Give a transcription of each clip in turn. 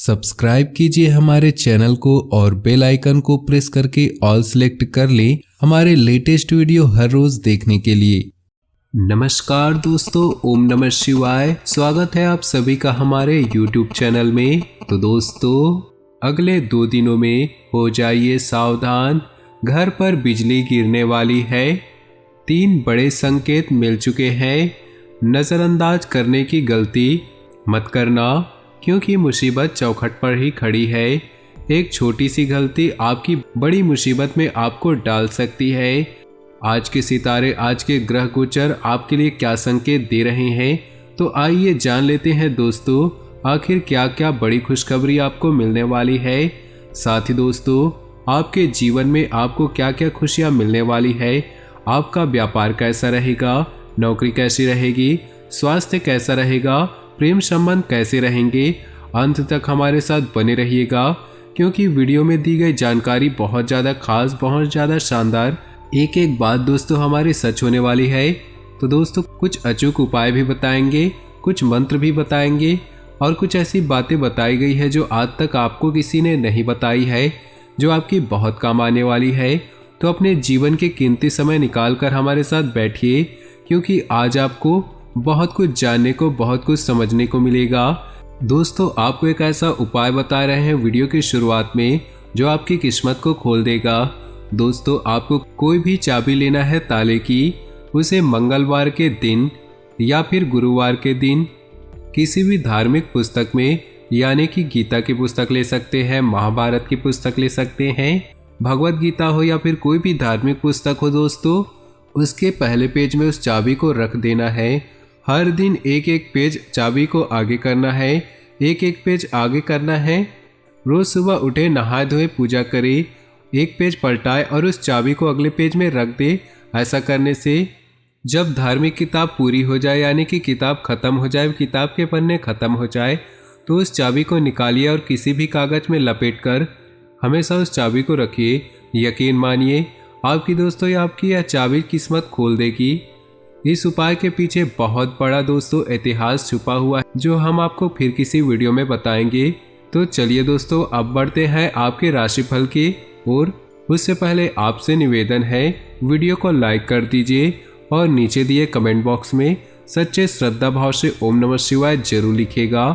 Subscribe कीजिए हमारे channel को और बेल आइकन को प्रेस करके ऑल सेलेक्ट कर लें हमारे लेटेस्ट वीडियो हर रोज देखने के लिए। नमस्कार दोस्तों, ओम नमः शिवाय। स्वागत है आप सभी का हमारे YouTube चैनल में। तो दोस्तों, अगले 2 दिनों में हो जाइए सावधान, घर पर बिजली गिरने वाली है। 3 बड़े संकेत मिल चुके हैं। नज़रअंदाज करने की गलती मत करना, क्योंकि मुसीबत चौखट पर ही खड़ी है। एक छोटी सी गलती आपकी बड़ी मुसीबत में आपको डाल सकती है। आज के सितारे, आज के ग्रह गोचर आपके लिए क्या संकेत दे रहे हैं, तो आइए जान लेते हैं दोस्तों, आखिर क्या क्या बड़ी खुशखबरी आपको मिलने वाली है। साथ ही दोस्तों, आपके जीवन में आपको क्या क्या खुशियां मिलने वाली है। आपका व्यापार कैसा रहेगा, नौकरी कैसी रहेगी, स्वास्थ्य कैसा रहेगा, प्रेम संबंध कैसे रहेंगे। अंत तक हमारे साथ बने रहिएगा, क्योंकि वीडियो में दी गई जानकारी बहुत ज़्यादा खास, बहुत ज़्यादा शानदार, एक एक बात दोस्तों हमारी सच होने वाली है। तो दोस्तों, कुछ अचूक उपाय भी बताएंगे, कुछ मंत्र भी बताएंगे और कुछ ऐसी बातें बताई गई है जो आज तक आपको किसी ने नहीं बताई है, जो आपकी बहुत काम आने वाली है। तो अपने जीवन के कीमती समय निकाल कर हमारे साथ बैठिए, क्योंकि आज आपको बहुत कुछ जानने को, बहुत कुछ समझने को मिलेगा। दोस्तों, आपको एक ऐसा उपाय बता रहे हैं वीडियो की शुरुआत में, जो आपकी किस्मत को खोल देगा। दोस्तों, आपको कोई भी चाबी लेना है ताले की, उसे मंगलवार के दिन या फिर गुरुवार के दिन किसी भी धार्मिक पुस्तक में, यानी कि गीता की पुस्तक ले सकते हैं, महाभारत की पुस्तक ले सकते हैं, भगवत गीता हो या फिर कोई भी धार्मिक पुस्तक हो दोस्तों, उसके पहले पेज में उस चाबी को रख देना है। हर दिन एक एक पेज चाबी को आगे करना है, एक एक पेज आगे करना है। रोज सुबह उठे, नहाए धोए, पूजा करे, एक पेज पलटाए और उस चाबी को अगले पेज में रख दे। ऐसा करने से जब धार्मिक किताब पूरी हो जाए, यानी कि किताब खत्म हो जाए, किताब के पन्ने खत्म हो जाए, तो उस चाबी को निकालिए और किसी भी कागज में लपेटकर हमेशा उस चाबी को रखिए। यकीन मानिए, आपकी दोस्तों या आपकी यह चाबी किस्मत खोल देगी। इस उपाय के पीछे बहुत बड़ा दोस्तों इतिहास छुपा हुआ है, जो हम आपको फिर किसी वीडियो में बताएंगे। तो चलिए दोस्तों, अब बढ़ते हैं आपके राशिफल की ओर। उससे पहले आपसे निवेदन है, वीडियो को लाइक कर दीजिए और नीचे दिए कमेंट बॉक्स में सच्चे श्रद्धा भाव से ओम नमः शिवाय जरूर लिखिएगा।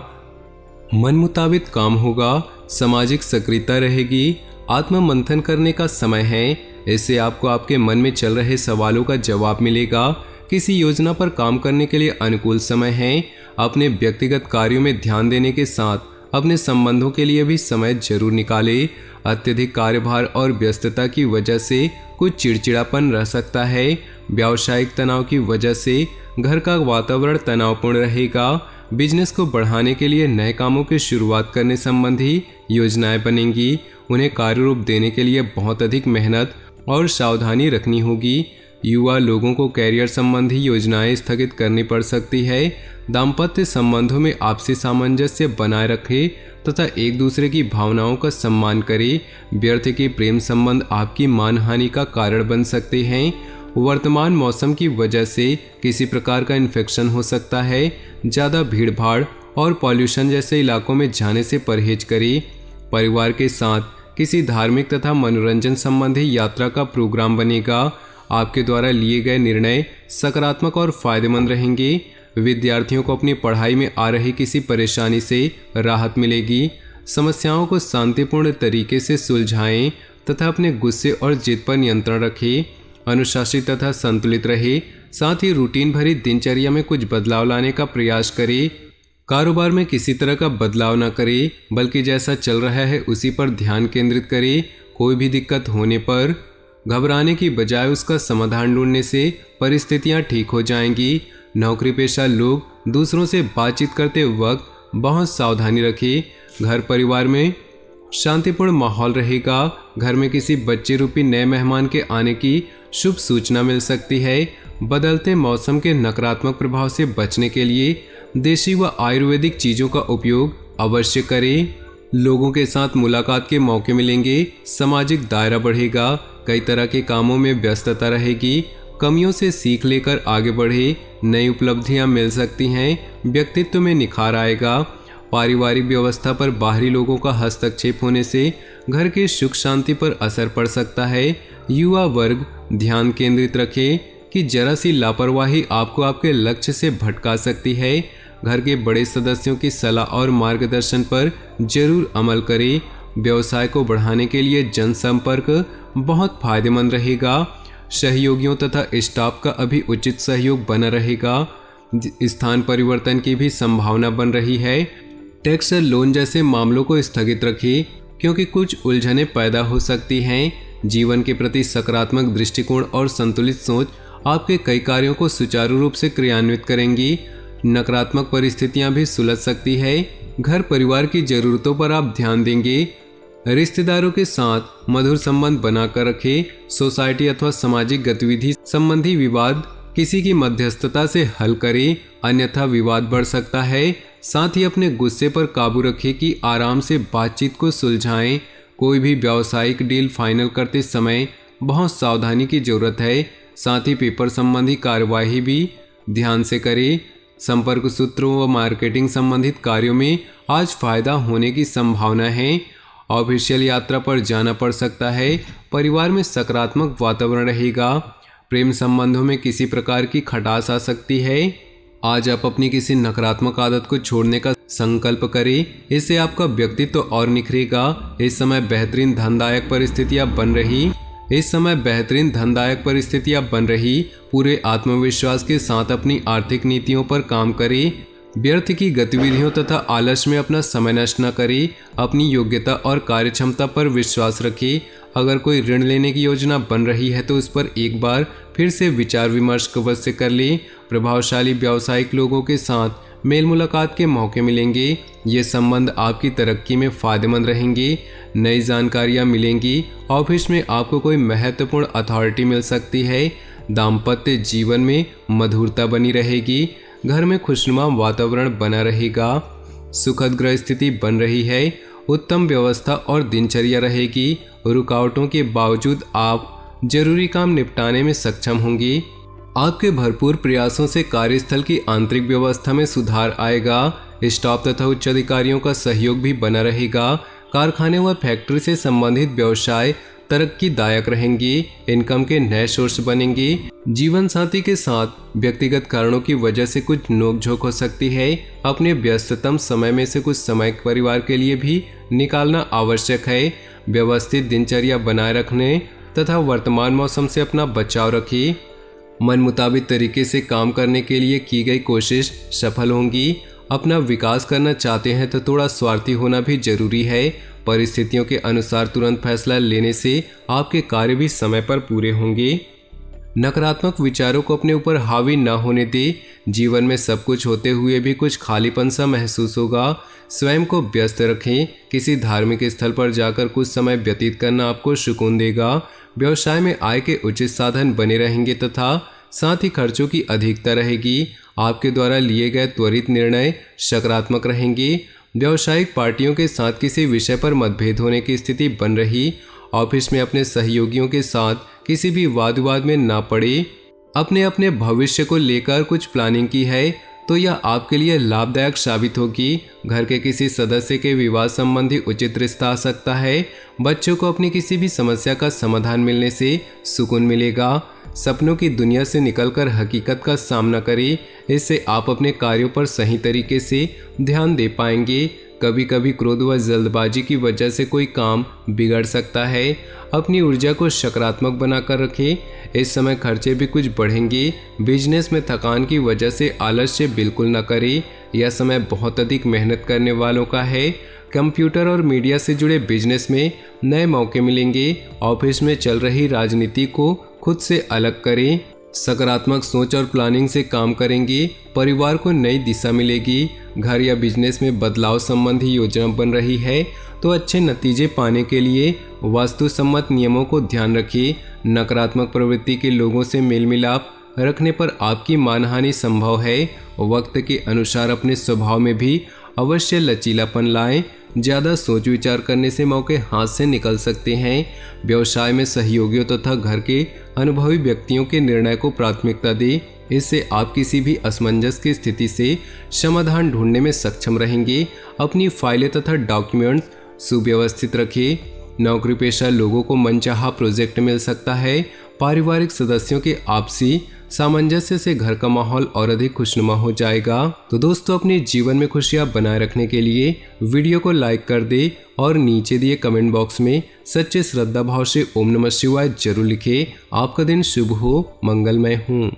मन मुताबिक काम होगा, सामाजिक सक्रियता रहेगी, आत्म मंथन करने का समय है। इससे आपको आपके मन में चल रहे सवालों का जवाब मिलेगा। किसी योजना पर काम करने के लिए अनुकूल समय है। अपने व्यक्तिगत कार्यों में ध्यान देने के साथ अपने संबंधों के लिए भी समय जरूर निकालें। अत्यधिक कार्यभार और व्यस्तता की वजह से कुछ चिड़चिड़ापन रह सकता है। व्यावसायिक तनाव की वजह से घर का वातावरण तनावपूर्ण रहेगा। बिजनेस को बढ़ाने के लिए नए कामों की शुरुआत करने संबंधी योजनाएं बनेंगी। उन्हें कार्य रूप देने के लिए बहुत अधिक मेहनत और सावधानी रखनी होगी। युवा लोगों को कैरियर संबंधी योजनाएं स्थगित करनी पड़ सकती है। दाम्पत्य संबंधों में आपसी सामंजस्य बनाए रखें तथा एक दूसरे की भावनाओं का सम्मान करें। व्यर्थ के प्रेम संबंध आपकी मानहानि का कारण बन सकते हैं। वर्तमान मौसम की वजह से किसी प्रकार का इन्फेक्शन हो सकता है। ज़्यादा भीड़ भाड़ और पॉल्यूशन जैसे इलाकों में जाने से परहेज करें। परिवार के साथ किसी धार्मिक तथा मनोरंजन संबंधी यात्रा का प्रोग्राम बनेगा। आपके द्वारा लिए गए निर्णय सकारात्मक और फायदेमंद रहेंगे। विद्यार्थियों को अपनी पढ़ाई में आ रही किसी परेशानी से राहत मिलेगी। समस्याओं को शांतिपूर्ण तरीके से सुलझाएं तथा अपने गुस्से और जिद पर नियंत्रण रखें। अनुशासित तथा संतुलित रहे। साथ ही रूटीन भरी दिनचर्या में कुछ बदलाव लाने का प्रयास करें। कारोबार में किसी तरह का बदलाव न करें, बल्कि जैसा चल रहा है उसी पर ध्यान केंद्रित करें। कोई भी दिक्कत होने पर घबराने की बजाय उसका समाधान ढूंढने से परिस्थितियां ठीक हो जाएंगी। नौकरी पेशा लोग दूसरों से बातचीत करते वक्त बहुत सावधानी रखें। घर परिवार में शांतिपूर्ण माहौल रहेगा। घर में किसी बच्चे रूपी नए मेहमान के आने की शुभ सूचना मिल सकती है। बदलते मौसम के नकारात्मक प्रभाव से बचने के लिए देशी व आयुर्वेदिक चीज़ों का उपयोग अवश्य करें। लोगों के साथ मुलाकात के मौके मिलेंगे। सामाजिक दायरा बढ़ेगा। कई तरह के कामों में व्यस्तता रहेगी। कमियों से सीख लेकर आगे बढ़े। नई उपलब्धियां मिल सकती हैं। व्यक्तित्व में निखार आएगा। पारिवारिक व्यवस्था पर बाहरी लोगों का हस्तक्षेप होने से घर के सुख शांति पर असर पड़ सकता है। युवा वर्ग ध्यान केंद्रित रखें कि जरा सी लापरवाही आपको आपके लक्ष्य से भटका सकती है। घर के बड़े सदस्यों की सलाह और मार्गदर्शन पर जरूर अमल करें। व्यवसाय को बढ़ाने के लिए जनसंपर्क बहुत फायदेमंद रहेगा। सहयोगियों तथा स्टाफ का अभी उचित सहयोग बना रहेगा। स्थान परिवर्तन की भी संभावना बन रही है। टैक्स और लोन जैसे मामलों को स्थगित रखिए क्योंकि कुछ उलझनें पैदा हो सकती हैं। जीवन के प्रति सकारात्मक दृष्टिकोण और संतुलित सोच आपके कई कार्यों को सुचारू रूप से क्रियान्वित करेंगी। नकारात्मक परिस्थितियां भी सुलझ सकती है। घर परिवार की जरूरतों पर आप ध्यान देंगे। रिश्तेदारों के साथ मधुर संबंध बनाकर रखें। सोसाइटी अथवा सामाजिक गतिविधि संबंधी विवाद किसी की मध्यस्थता से हल करें, अन्यथा विवाद बढ़ सकता है। साथ ही अपने गुस्से पर काबू रखें कि आराम से बातचीत को सुलझाएं। कोई भी व्यावसायिक डील फाइनल करते समय बहुत सावधानी की जरूरत है। साथ ही पेपर संबंधी कार्यवाही भी ध्यान से करें। संपर्क सूत्रों व मार्केटिंग संबंधित कार्यों में आज फायदा होने की संभावना है। ऑफिशियल यात्रा पर जाना पड़ सकता है। परिवार में सकारात्मक वातावरण रहेगा। प्रेम संबंधों में किसी प्रकार की खटास आ सकती है। आज आप अपनी किसी नकारात्मक आदत को छोड़ने का संकल्प करें, इससे आपका व्यक्तित्व और निखरेगा। इस समय बेहतरीन धनदायक परिस्थितियां बन रही। पूरे आत्मविश्वास के साथ अपनी आर्थिक नीतियों पर काम करें। व्यर्थ की गतिविधियों तथा आलस में अपना समय नष्ट न करें। अपनी योग्यता और कार्यक्षमता पर विश्वास रखें। अगर कोई ऋण लेने की योजना बन रही है तो उस पर एक बार फिर से विचार विमर्श अवश्य कर लें। प्रभावशाली व्यावसायिक लोगों के साथ मेल मुलाकात के मौके मिलेंगे। ये संबंध आपकी तरक्की में फायदेमंद रहेंगे। नई जानकारियाँ मिलेंगी। ऑफिस में आपको कोई महत्वपूर्ण अथॉरिटी मिल सकती है। दाम्पत्य जीवन में मधुरता बनी रहेगी। घर में खुशनुमा वातावरण बना रहेगा। सुखद गृह स्थिति बन रही है। उत्तम व्यवस्था और दिनचर्या रहेगी। रुकावटों के बावजूद आप जरूरी काम निपटाने में सक्षम होंगी। आपके भरपूर प्रयासों से कार्यस्थल की आंतरिक व्यवस्था में सुधार आएगा। स्टाफ तथा उच्च अधिकारियों का सहयोग भी बना रहेगा। कारखाने व फैक्ट्री से संबंधित व्यवसाय तरक्कीदायक रहेंगी। इनकम के नए सोर्स बनेंगे। जीवन साथी के साथ व्यक्तिगत कारणों की वजह से कुछ नोकझोंक हो सकती है। अपने व्यस्ततम समय में से कुछ समय परिवार के लिए भी निकालना आवश्यक है। व्यवस्थित दिनचर्या बनाए रखने तथा वर्तमान मौसम से अपना बचाव रखिए। मन मुताबिक तरीके से काम करने के लिए की गई कोशिश सफल होंगी। अपना विकास करना चाहते हैं तो थोड़ा स्वार्थी होना भी जरूरी है। परिस्थितियों के अनुसार तुरंत फैसला लेने से आपके कार्य भी समय पर पूरे होंगे। नकारात्मक विचारों को अपने ऊपर हावी न होने दे। जीवन में सब कुछ होते हुए भी कुछ खालीपन सा महसूस होगा। स्वयं को व्यस्त रखें। किसी धार्मिक स्थल पर जाकर कुछ समय व्यतीत करना आपको सुकून देगा। व्यवसाय में आय के उचित साधन बने रहेंगे तथा साथ ही खर्चों की अधिकता रहेगी। आपके द्वारा लिए गए त्वरित निर्णय सकारात्मक रहेंगे। व्यावसायिक पार्टियों के साथ किसी विषय पर मतभेद होने की स्थिति बन रही। ऑफिस में अपने सहयोगियों के साथ किसी भी वाद विवाद में ना पड़े। अपने भविष्य को लेकर कुछ प्लानिंग की है तो यह आपके लिए लाभदायक साबित होगी। घर के किसी सदस्य के विवाह संबंधी उचित रिश्ता आ सकता है। बच्चों को अपनी किसी भी समस्या का समाधान मिलने से सुकून मिलेगा। सपनों की दुनिया से निकलकर हकीकत का सामना करें। इससे आप अपने कार्यों पर सही तरीके से ध्यान दे पाएंगे। कभी कभी क्रोध व जल्दबाजी की वजह से कोई काम बिगड़ सकता है। अपनी ऊर्जा को सकारात्मक बनाकर रखें। इस समय खर्चे भी कुछ बढ़ेंगे। बिजनेस में थकान की वजह से आलस्य बिल्कुल न करें। यह समय बहुत अधिक मेहनत करने वालों का है। कंप्यूटर और मीडिया से जुड़े बिजनेस में नए मौके मिलेंगे। ऑफिस में चल रही राजनीति को खुद से अलग करें। सकारात्मक सोच और प्लानिंग से काम करेंगे। परिवार को नई दिशा मिलेगी। घर या बिजनेस में बदलाव संबंधी योजना बन रही है तो अच्छे नतीजे पाने के लिए वास्तु सम्मत नियमों को ध्यान रखिए। नकारात्मक प्रवृत्ति के लोगों से मेल मिलाप रखने पर आपकी मानहानि संभव है। वक्त के अनुसार अपने स्वभाव में भी अवश्य लचीलापन लाएं। ज़्यादा सोच विचार करने से मौके हाथ से निकल सकते हैं। व्यवसाय में सहयोगियों तथा घर के अनुभवी व्यक्तियों के निर्णय को प्राथमिकता दें। इससे आप किसी भी असमंजस की स्थिति से समाधान ढूंढने में सक्षम रहेंगे। अपनी फाइलें तथा डॉक्यूमेंट सुव्यवस्थित रखिए। नौकरी पेशा लोगों को मनचाहा प्रोजेक्ट मिल सकता है। पारिवारिक सदस्यों के आपसी सामंजस्य से घर का माहौल और अधिक खुशनुमा हो जाएगा। तो दोस्तों, अपने जीवन में खुशियां बनाए रखने के लिए वीडियो को लाइक कर दे और नीचे दिए कमेंट बॉक्स में सच्चे श्रद्धा भाव से ओम नमः शिवाय जरूर लिखें। आपका दिन शुभ हो, मंगलमय हो।